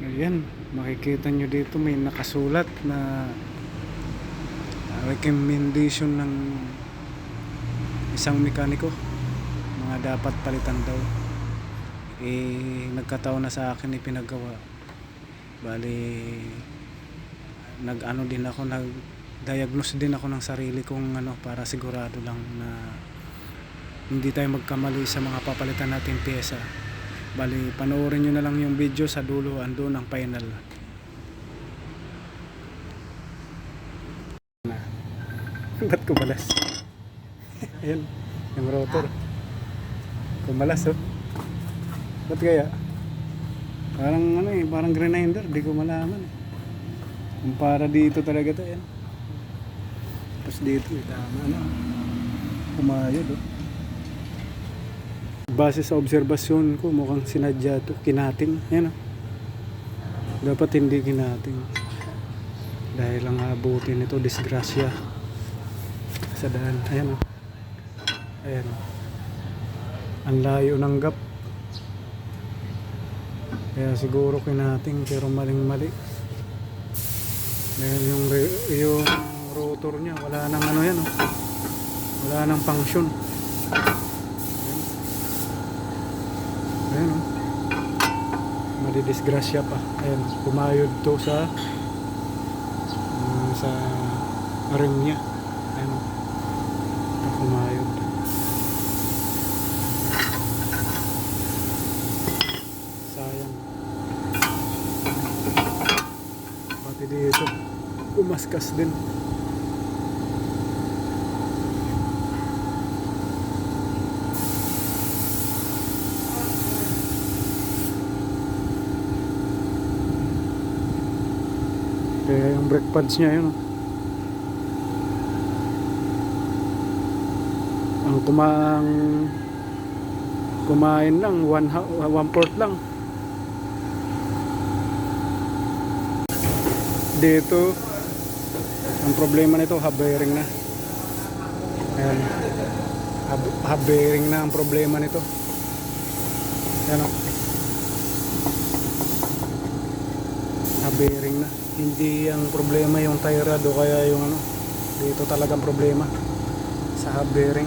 Ayan, makikita nyo dito may nakasulat na recommendation ng isang mekaniko, mga dapat palitan daw. Nagkataon na sa akin pinagawa. Bali, nag-diagnose din ako ng sarili kong para sigurado lang na hindi tayo magkamali sa mga papalitan natin pyesa. Bali, panoorin nyo na lang yung video sa dulo, andun ang final. Ba't kumalas? Ayan, yung rotor. Kumalas oh. Ba't kaya? Parang parang grinder, di ko malaman eh. Kumpara dito talaga to, yan. Tapos dito, tama na. Kumayod oh. Base sa obserbasyon ko, mukhang sinadya to, kinating. Yan oh. Dapat hindi kinating. Dahil ang abutin ito, disgrasya sa daan. Ayan oh. Ayan oh. Ang layo ng gap. Kaya siguro kinating, pero maling-mali. Dahil yung rotor niya, wala nang yan oh. Wala nang function. Ayan oh. Madidisgrasya pa. Ayan, kumayod to sa rim niya. Ayan oh. Kumayod. Sayang. Pati dito, kumaskas din. Kaya yung brake pads niya yun oh. Ang kumain lang 1/4 lang dito. Ang problema nito, hub bearing na. Ayan, hub bearing na ang problema nito. Ayan o, hub bearing na. Hindi ang problema yung tie rod o kaya yung dito talagang problema sa hub bearing.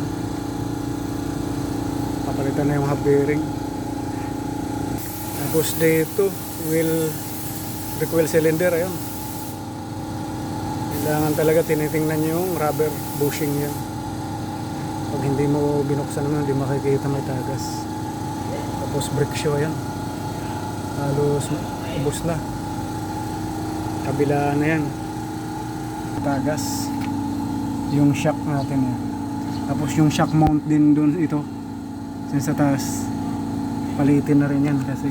Papalitan na yung hub bearing. Tapos dito brake wheel cylinder, ayun. Kailangan talaga tinitingnan yung rubber bushing yan. Pag hindi mo binuksan naman, hindi makikita may tagas. Tapos brake shoe, yan. Halos ubos na. Kabila na yan. Tagas. Yung shock natin yan. Tapos yung shock mount din dun ito. Yan sa taas. Palitin na rin yan kasi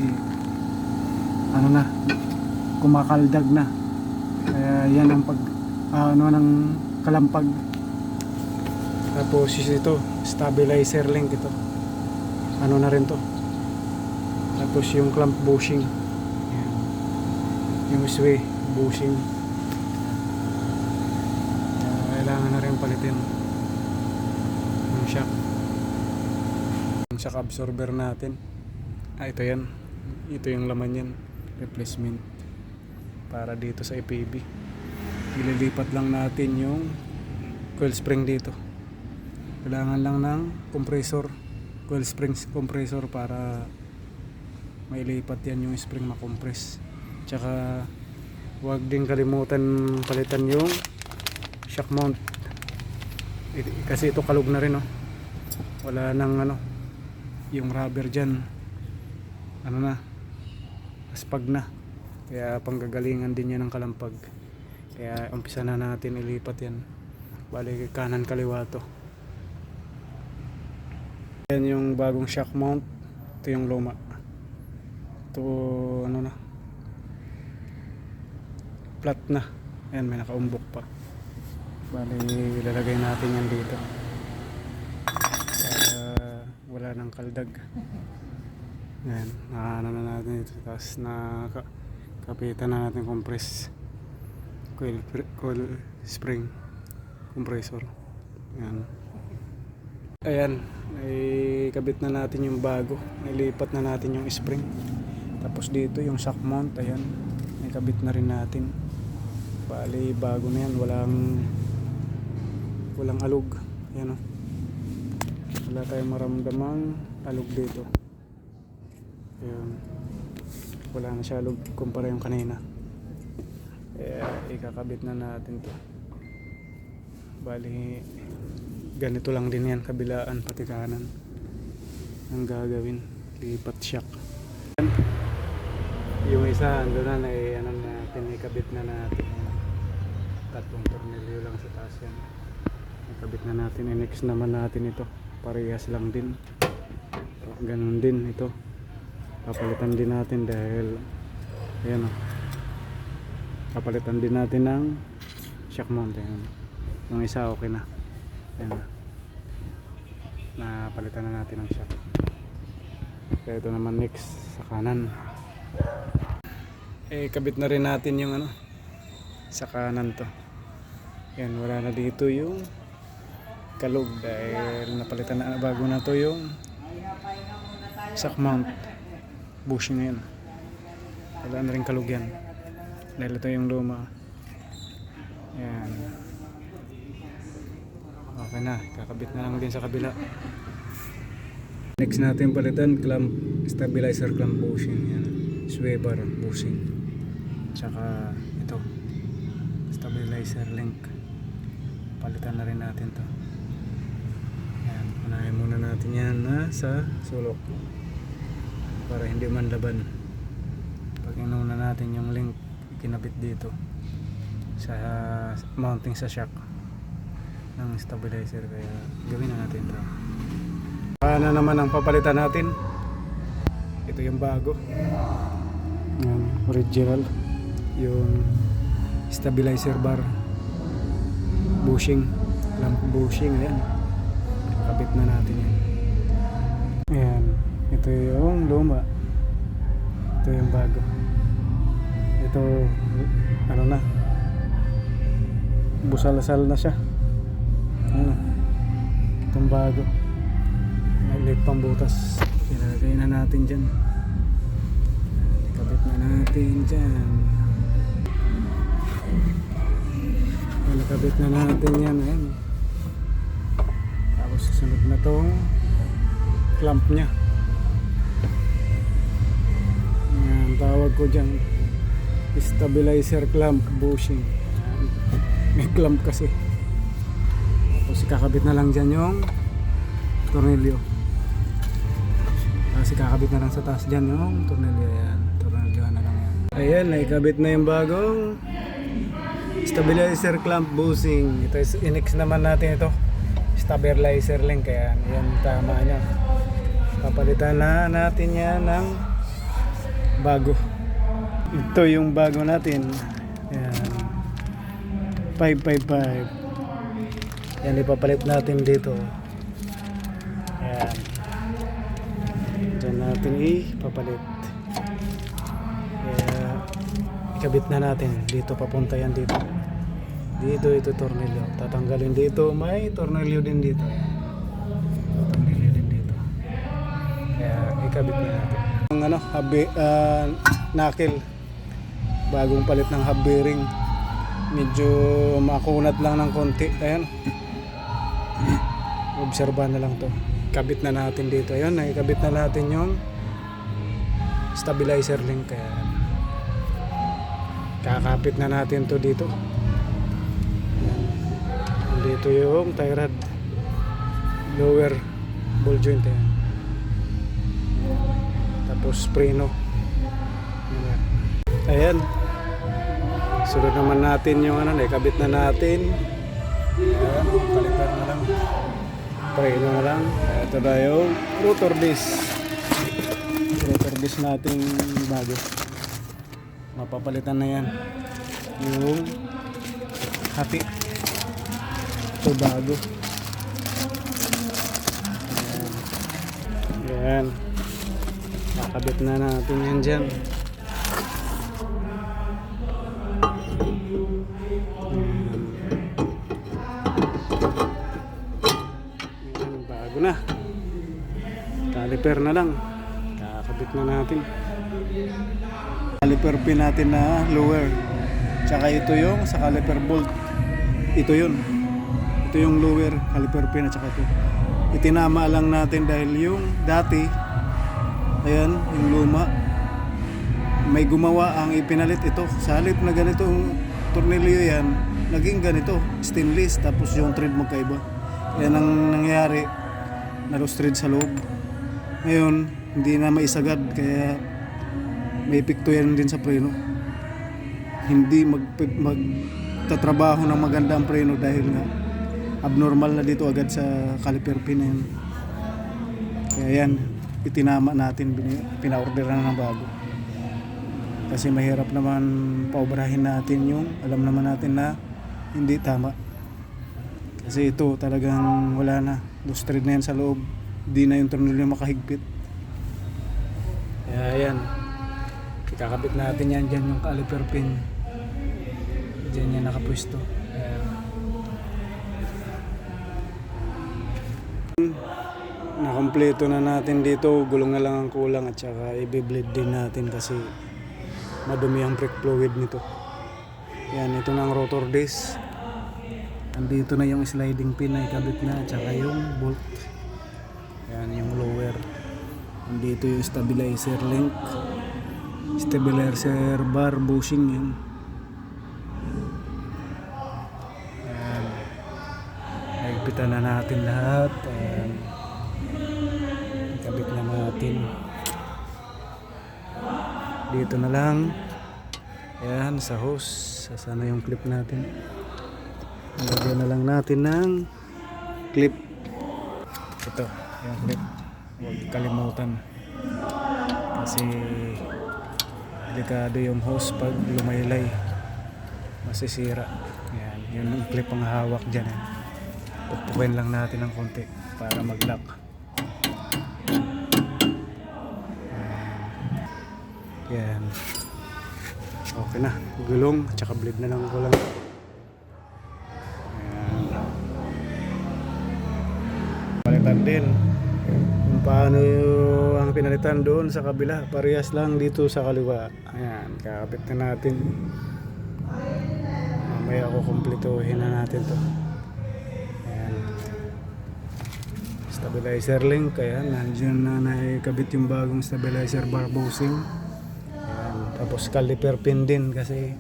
kumakaldag na. Kaya yan ang ng kalampag. Tapos ito, stabilizer link ito. Na rin to. Tapos yung clamp bushing. Ayan. Yung sway bushing. Kailangan na rin palitin yung shock. Yung shock absorber natin. Ito yan. Ito yung laman yan. Replacement. Para dito sa EPB. Ililipat lang natin yung coil spring dito. Kailangan lang ng compressor, coil springs compressor para mailipat yan yung spring makompress. Tsaka huwag din kalimutan palitan yung shock mount. Kasi ito kalug na rin oh. Wala nang yung rubber dyan aspag na. Kaya panggagalingan din yan ng kalampag. Kaya umpisa na natin ilipat yan. Bali kanan kaliwa to. Yan yung bagong shock mount. Ito yung luma. Ito flat na. Ayan, may nakaumbok pa. Bali ilalagay natin yan dito para wala nang kaldag. Ayan, na natin ito. Tapos kapitan na natin compress coil spring compressor. Ayan, ay kabit na natin yung bago. Ilipat na natin yung spring. Tapos dito yung shock mount, ayan, nakabit na rin natin. Bali bago na yan, walang alog. Ayan o, wala tayong maramdamang alog dito. Ayan, wala na siya alog kumpara yung kanina. Ikakabit na natin to. Bali ganito lang din yan, kabilaan pati kanan ang gagawin, lipat shock. Yung isa ando na natin, ikabit na natin. Tatlong tornilyo lang sa taas yan, ikabit na natin. Next naman natin ito, parehas lang din, ganun din ito, papalitan din natin dahil ayan o, papalitan din natin ng shock mount. Ayan, yung isa okay na, ayan na, palitan na natin ng shock. Kaya ito naman next sa kanan, kabit na rin natin yung sa kanan to. Yan, wala na dito yung kalog dahil napalitan na, bago na to yung shock mount bushing na yan. Wala na rin kalog yan dahil ito yung luma. Yan, okay na, kakabit na lang din sa kabila. Next natin palitan, clamp, stabilizer clamp bushing. Yan, sway bar bushing, tsaka ito stabilizer link, palitan na rin natin to. Yan, unahin muna natin yan sa sulok para hindi man laban. Pag inuna natin yung link, kinabit dito sa mounting sa shock ng stabilizer, kaya gawin na natin to. Ano naman ang papalitan natin? Ito yung bago, yung original, yung stabilizer bar bushing, lamp bushing. Ayan, kabit na natin yan. Ayan, ito yung luma, ito yung bago. Ito na, busal-asal na siya. Ayan, itong bago, may pambutas, ilagay na natin dyan, ikabit na natin dyan, ikabit na natin yan. Ayan, tapos susunod na tong clamp nya. Ayan, tawag ko dyan stabilizer clamp bushing. May clamp kasi, tapos ikakabit na lang dyan yung tornilyo. Kasi kakabit na lang sa taas dyan yung tornilyo. Ayan, tornilyo na lang yan. Ayan, naikabit na yung bagong stabilizer clamp bushing. Ito is inex naman natin, ito stabilizer link. Kaya yan, tama nya, papalitan na natin yan ng bago. Ito yung bago natin. Ayan, 555. Yan, ipapalit natin dito. Ayan, dyan natin ipapalit. Kaya ikabit na natin dito, papunta yan dito. Dito ito tornilyo, tatanggalin dito, may tornilyo din dito. Tornilyo din dito. Kaya ikabit na natin. Ang knuckle, bagong palit ng hub bearing, medyo makunat lang ng konti. Ayan, obserbahan na lang to. Kabit na natin dito. Ayun, nakikabit na natin yung stabilizer link. Kaya kakapit na natin to dito. Ayan, dito yung tie rod, lower ball joint. Ayan, tapos preno. Ayan, sunod naman natin yung nakikabit na natin. Ayan, palitan na lang, preno na lang. Ito na yung rotor disc natin bago, mapapalitan na yan. Yung hati, ito bago. Ayan, nakabit na natin yan dyan. Ayan, bago na, caliper na lang, kakabit Kabit na natin. Caliper pin natin na lower. Tsaka ito yung sa caliper bolt. Ito yun. Ito yung lower caliper pin at tsaka ito. Itinama lang natin dahil yung dati, ayan, yung luma, may gumawa ang ipinalit ito. Sa halip na ganitong tornilyo yan, naging ganito, stainless, tapos yung thread magkaiba. Yan ang nangyari, na-lost thread sa loob. Ngayon, hindi na maisagad, kaya may epekto yan din sa preno. Hindi magtatrabaho ng maganda ang preno dahil nga abnormal na dito agad sa caliper pin na yan. Kaya yan, itinama natin, pina-order na ng bago. Kasi mahirap naman paobrahin natin yung alam naman natin na hindi tama. Kasi ito talagang wala na. Loose thread na yan sa loob. Hindi na yung tornilyo makahigpit. Kaya yan. Ikakabit natin yan dyan yung caliper pin. Dyan yan nakapwesto. Ayan. Nakompleto na natin dito. Gulong na lang ang kulang at saka i-bleed din natin kasi madumi ang brake fluid nito. Yan, ito na ang rotor disc. Andito na yung sliding pin na ikabit na, tsaka yung bolt. Yan, yung lower. Andito yung stabilizer link. Stabilizer bar bushing yan. Yan. Nagpitan na natin lahat. Ayan. Ikabit na natin. Dito na lang. Ayan, sa hose. Sana yung clip natin. Lagyan na lang natin ng clip. Ito, yung clip. Huwag kalimutan. Kasi delikado yung hose pag lumaylay. Masisira. Ayan, yun yung clip ang hawak dyan. Pupukin lang natin ng konti para mag-lock. Yan. Okay na. Gulong. Tsaka bleed na lang ko lang. Ayan. Palitan din. Kung paano ang pinalitan doon sa kabila. Parehas lang dito sa kaliwa. Ayan. Kakabit na natin. Mamaya ako kumpletuhin na natin to. Ayan. Stabilizer link. Ayan. Nandiyan na naikabit yung bagong stabilizer bar bushing. Tapos caliper pin din kasi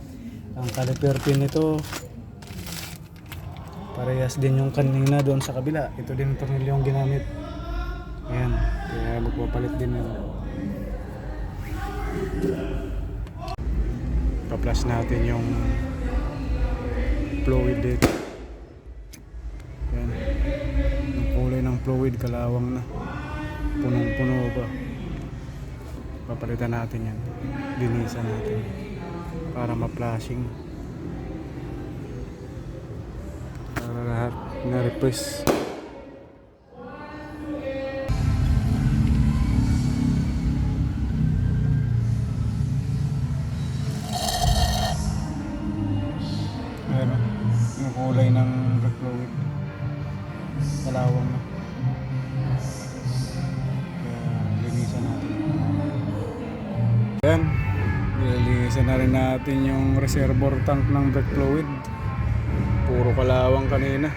ang caliper pin nito parehas din yung kanina doon sa kabila. Ito din tornilyo yung ginamit. Ayan, kaya magpapalit din nila. Pa-flash natin yung fluid dito. Ayan. Yung kulay ng fluid kalawang na. Punong-puno pa. Papalitan natin yan. Linisan natin para ma-flashing, para lahat na-replace. Ayan o, yung kulay ng brake fluid kalawang na. Kaya linisan natin. Ayan, nililisan na rin natin yung reservoir tank ng brake fluid. Puro kalawang kanina.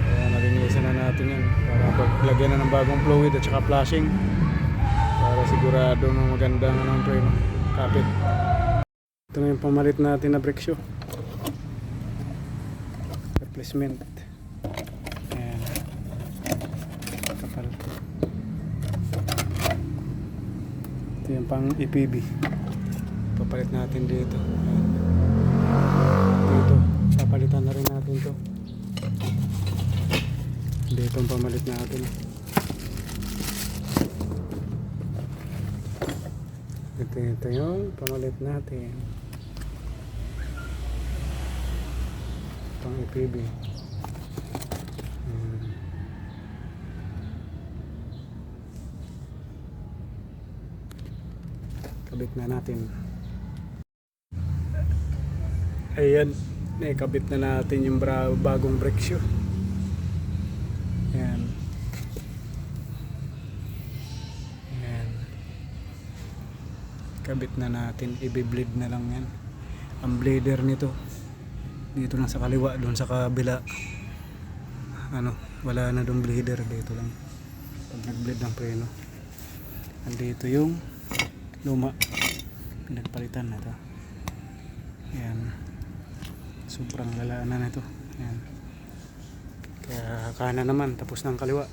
Kaya nalinisan na natin yan para paglagyan na ng bagong fluid at saka flashing para sigurado na magandang ng preno. Kapit. Ito na yung pamalit natin na brake shoe. Replacement. Ayan. Kapal. Ito yung pang EPB. Papalit natin dito. Dito. Papalitan na rin natin to. Dito ang pamalit natin. Ito yung pamalit natin. Pang EPB. Kabit na natin. Ayan, nakabit na natin yung bagong brake shoe. Ayan. Ayan. kabit na natin, i-bleed na lang yan. Ang blader nito dito lang sa kaliwa, doon sa kabila wala na doon bleeder, dito lang pag nag-bleed ng preno. Andito yung luma, pinagpalitan na to. Ayan, sobrang lalaan na ito. Ayan, kaya kanan naman, tapos ng kaliwa.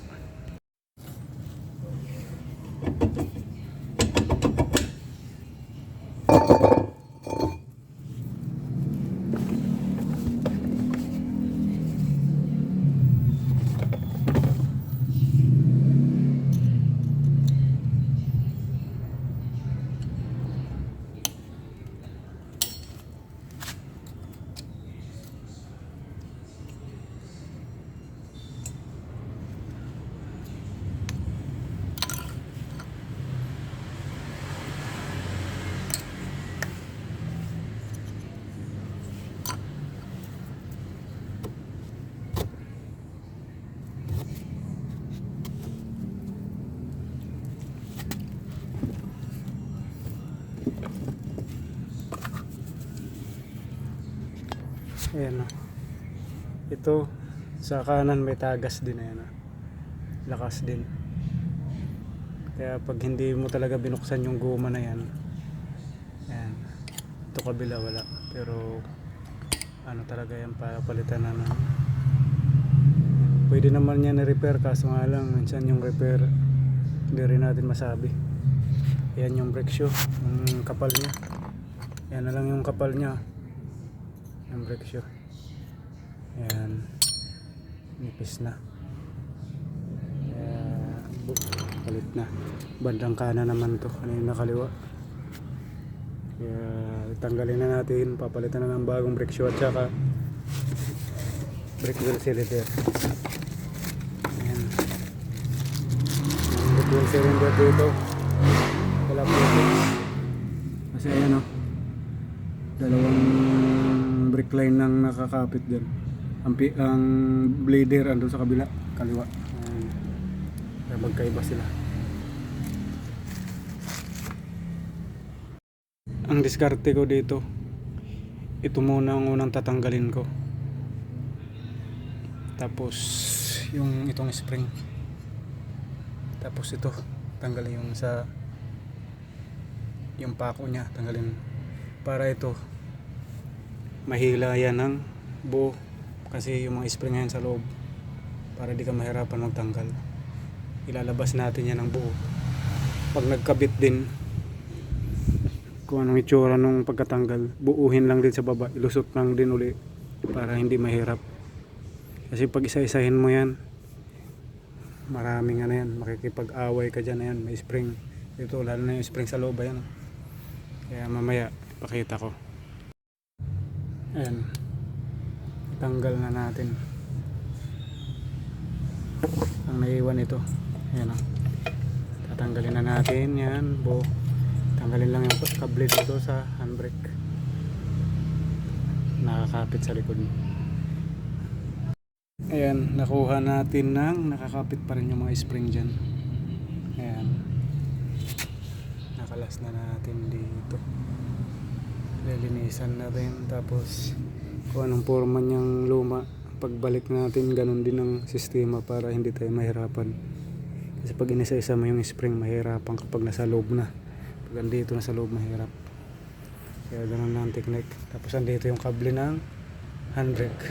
Ayan o. Ito sa kanan may tagas din, ayan o. Lakas din. Kaya pag hindi mo talaga binuksan yung guma na yan, ayan, ito kabila wala. Pero talaga yan, para palitan na naman. Pwede naman yan na-repair, kaso nga lang minsan yung repair hindi rin natin masabi. Ayan yung brake shoe, yung kapal nya. Ayan na lang yung kapal nya, yung brake shoe. Ayan, nipis na. Palit na. Bandang kanan naman to, kanina kaliwa. Kaya tanggalin na natin, papalitan na ng bagong brake shoe at saka brake wheel cylinder. Ayan, yung brake wheel cylinder dito wala po ito kasi ayan o, dalawang brake line nang nakakapit dyan. Ang blader andun sa kabila, kaliwa. Kaya magkaiba sila. Ang diskarte ko dito, ito muna ang unang tatanggalin ko, tapos yung itong spring, tapos ito tanggalin yung pako nya, tanggalin para ito mahila yan ng buo. Kasi yung mga spring ngayon sa loob, para di ka mahirapan magtanggal, ilalabas natin yan ng buo. Pag nagkabit din, kung anong itsura nung pagkatanggal, buuhin lang din sa baba, ilusot lang din uli para hindi mahirap. Kasi pag isa-isahin mo yan, maraming yan, makikipag-away ka dyan. Ayan, may spring dito, lalo na yung spring sa loob. Ayan, kaya mamaya ipakita ko. Ayan, tanggal na natin ang naiwan ito. Ayan o, tatanggalin na natin yan. Tanggalin lang yung kable dito sa handbrake, nakakapit sa likod. Ayan, nakuha natin ng nakakapit pa rin yung mga spring dyan. Ayan, nakalas na natin dito, lilinisan na rin. Tapos kung anong forma niyang luma, pagbalik natin ganun din ang sistema para hindi tayo mahirapan. Kasi pag inisa-isa mo yung spring, mahirapan kapag nasa loob na. Pag andito na sa loob, mahirap. Kaya ganun lang ang technique. Tapos andito yung kable ng handbrake,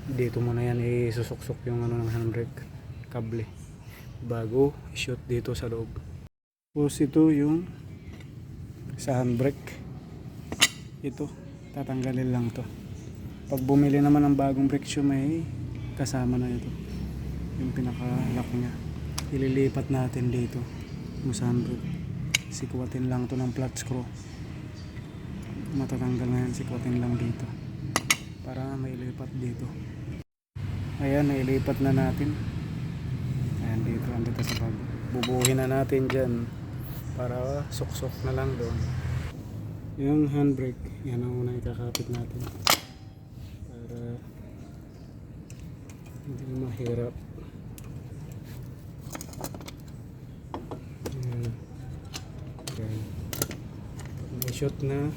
dito mo na yan isusok-sok yung ng handbrake kable bago i-shoot dito sa loob. Tapos ito yung sa handbrake, ito tatanggalin lang to. Pag bumili naman ng bagong brake shoe, may kasama na ito, yung pinaka-lock nya. Ililipat natin dito yung sa handbrake. Sikwatin lang to ng flat screw, matatanggal na yan. Sikwatin lang dito para mailipat dito. Ayan, nailipat na natin. Ayan, dito andito sa bag. Bubuhin na natin dyan para suksok na lang doon. Yung handbrake, yan ang una ikakapit natin para hindi mahirap. Ayan. Okay. screenshot na.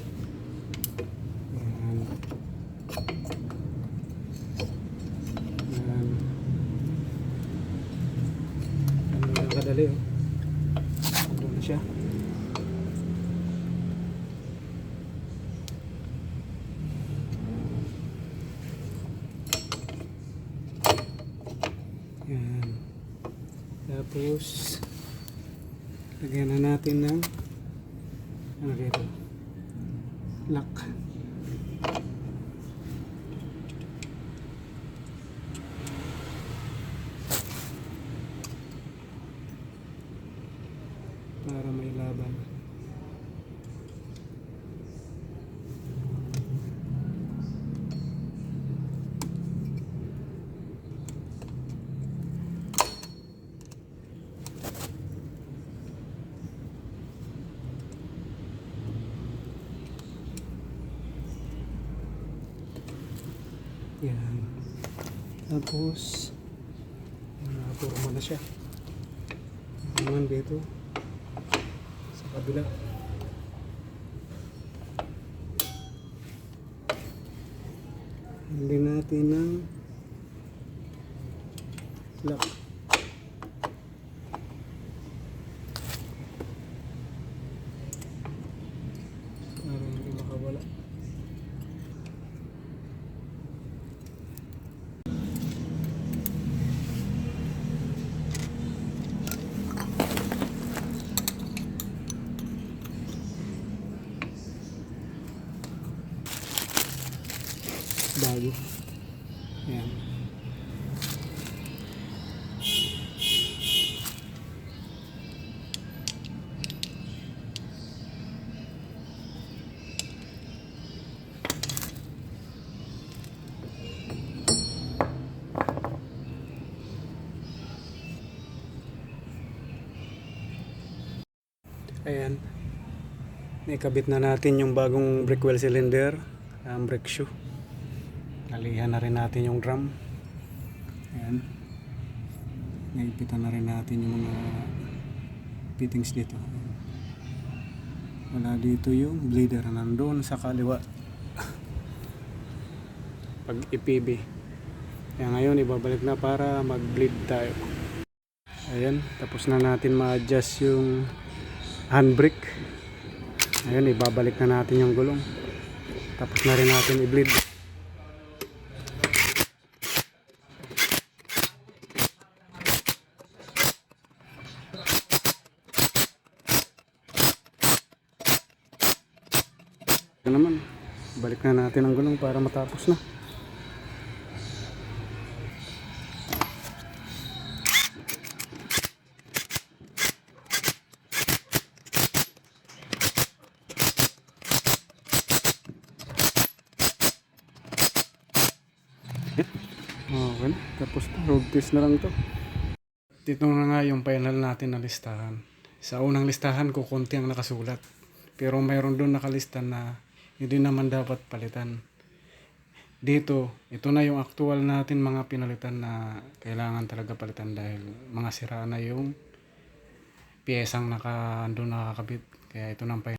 Yan. Yan. Ano lang kadali oh. Ano na siya. Yan. Tapos lagyan na natin ng ano dito, lock. Para may laban. Yan. Tapos napurma na siya. Naman dito sa kabila. Hindi natin ng lock. Para hindi makawala. Bago. Ayan. Ayan. Nakabit na natin yung bagong brake well cylinder, ang brake shoe. Nalihan na rin natin yung drum. Ayan. Naipitan na rin natin yung mga fittings dito. Wala dito yung bleeder, nandun sa kaliwa. Pag IPB. Kaya ngayon ibabalik na para mag-bleed tayo. Ayan, tapos na natin ma-adjust yung handbrake. Ayan, ibabalik na natin yung gulong. Tapos na rin natin i-bleed. Ito naman, balik na natin ang gulong para matapos na. Okay, tapos road test na lang to. Dito na nga yung final natin na listahan. Sa unang listahan ko konti ang nakasulat, pero mayroon doon nakalista na hindi naman dapat palitan. Dito, ito na yung actual natin mga pinalitan na kailangan talaga palitan dahil mga sira na yung piyesang doon nakakabit. Kaya ito nang final.